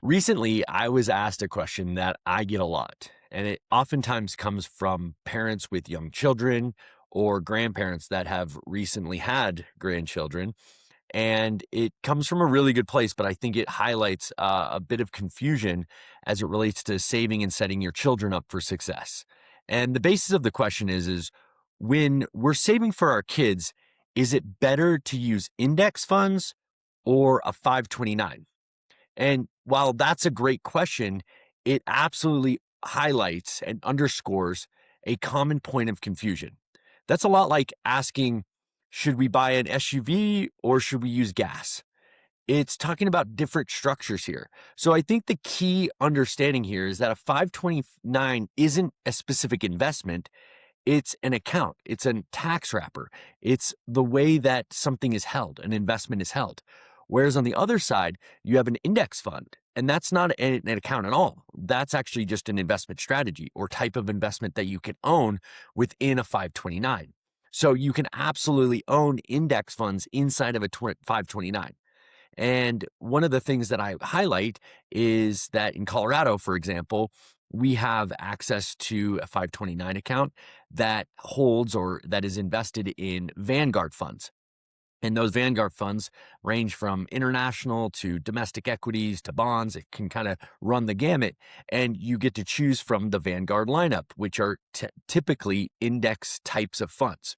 Recently, I was asked a question that I get a lot, and it oftentimes comes from parents with young children or grandparents that have recently had grandchildren. And it comes from a really good place, but I think it highlights a bit of confusion as it relates to saving and setting your children up for success. And the basis of the question is when we're saving for our kids, is it better to use index funds or a 529? And while that's a great question, it absolutely highlights and underscores a common point of confusion. That's a lot like asking, should we buy an SUV or should we use gas? It's talking about different structures here. So I think the key understanding here is that a 529 isn't a specific investment, it's an account, it's a tax wrapper, it's the way that something is held, an investment is held. Whereas on the other side, you have an index fund, and that's not an account at all. That's actually just an investment strategy or type of investment that you can own within a 529. So you can absolutely own index funds inside of a 529. And one of the things that I highlight is that in Colorado, for example, we have access to a 529 account that holds or that is invested in Vanguard funds. And those Vanguard funds range from international to domestic equities to bonds. It can kind of run the gamut. And you get to choose from the Vanguard lineup, which are typically index types of funds.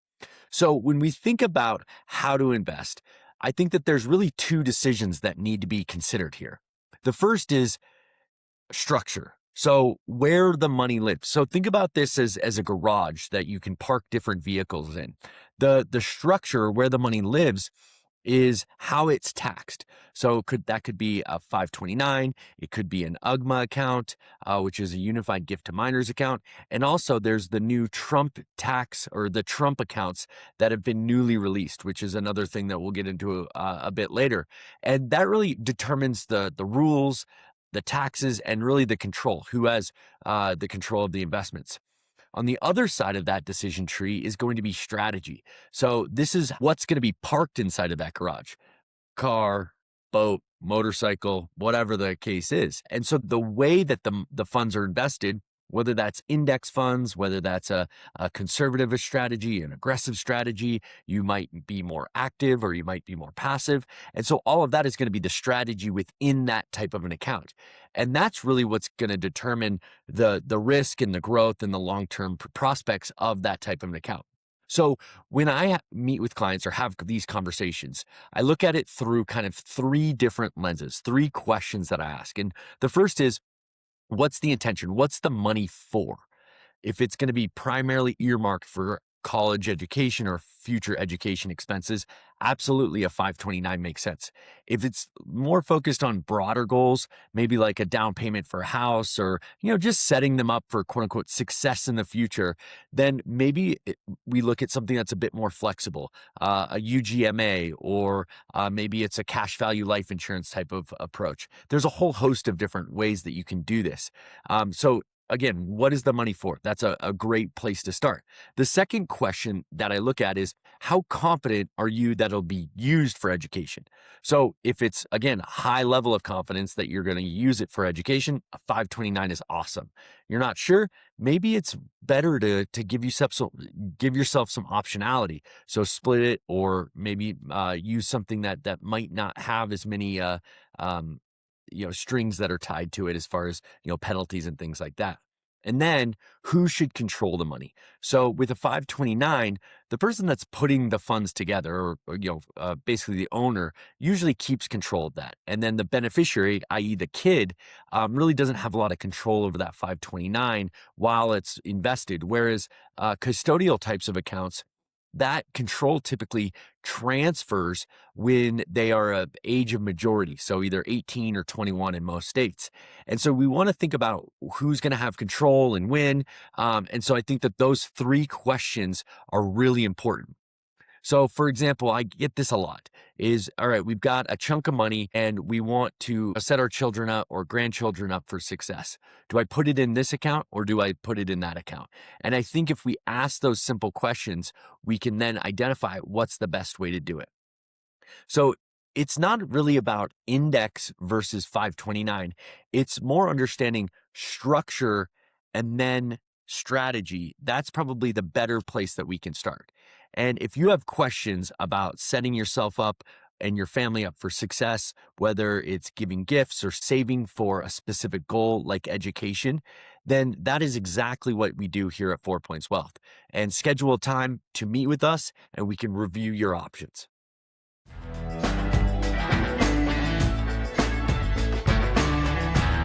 So when we think about how to invest, I think that there's really two decisions that need to be considered here. The first is structure. So where the money lives. So think about this as a garage that you can park different vehicles in. The structure where the money lives is how it's taxed. So could be a 529, it could be an UGMA account, which is a unified gift to minors account. And also there's the new Trump tax or the Trump accounts that have been newly released, which is another thing that we'll get into a bit later. And that really determines the rules, the taxes, and really the control, who has the control of the investments. On the other side of that decision tree is going to be strategy. So this is what's going to be parked inside of that garage: car, boat, motorcycle, whatever the case is. And so the way that the funds are invested, whether that's index funds, whether that's a conservative strategy, an aggressive strategy, you might be more active or you might be more passive. And so all of that is going to be the strategy within that type of an account. And that's really what's going to determine the risk and the growth and the long-term prospects of that type of an account. So when I meet with clients or have these conversations, I look at it through kind of three different lenses, three questions that I ask. And the first is, what's the intention? What's the money for? If it's going to be primarily earmarked for college education or future education expenses, absolutely a 529 makes sense. If it's more focused on broader goals, maybe like a down payment for a house or, just setting them up for quote unquote success in the future, then maybe we look at something that's a bit more flexible, a UGMA, or maybe it's a cash value life insurance type of approach. There's a whole host of different ways that you can do this. So again, what is the money for? That's a great place to start. The second question that I look at is, how confident are you that it'll be used for education? So if it's, again, a high level of confidence that you're going to use it for education, a 529 is awesome. You're not sure? Maybe it's better to give yourself some optionality. So split it, or maybe use something that might not have as many strings that are tied to it as far as, penalties and things like that. And then who should control the money? So with a 529, the person that's putting the funds together, or basically the owner, usually keeps control of that. And then the beneficiary, i.e. the kid, really doesn't have a lot of control over that 529 while it's invested. Whereas custodial types of accounts, that control typically transfers when they are of age of majority, so either 18 or 21 in most states. And so we want to think about who's going to have control and when. And so I think that those three questions are really important. So for example, I get this a lot is, all right, we've got a chunk of money and we want to set our children up or grandchildren up for success. Do I put it in this account or do I put it in that account? And I think if we ask those simple questions, we can then identify what's the best way to do it. So It's not really about index versus 529. It's more understanding structure and then strategy. That's probably the better place that we can start. And if you have questions about setting yourself up and your family up for success, whether it's giving gifts or saving for a specific goal like education, then that is exactly what we do here at 4 Points Wealth. And schedule a time to meet with us and we can review your options.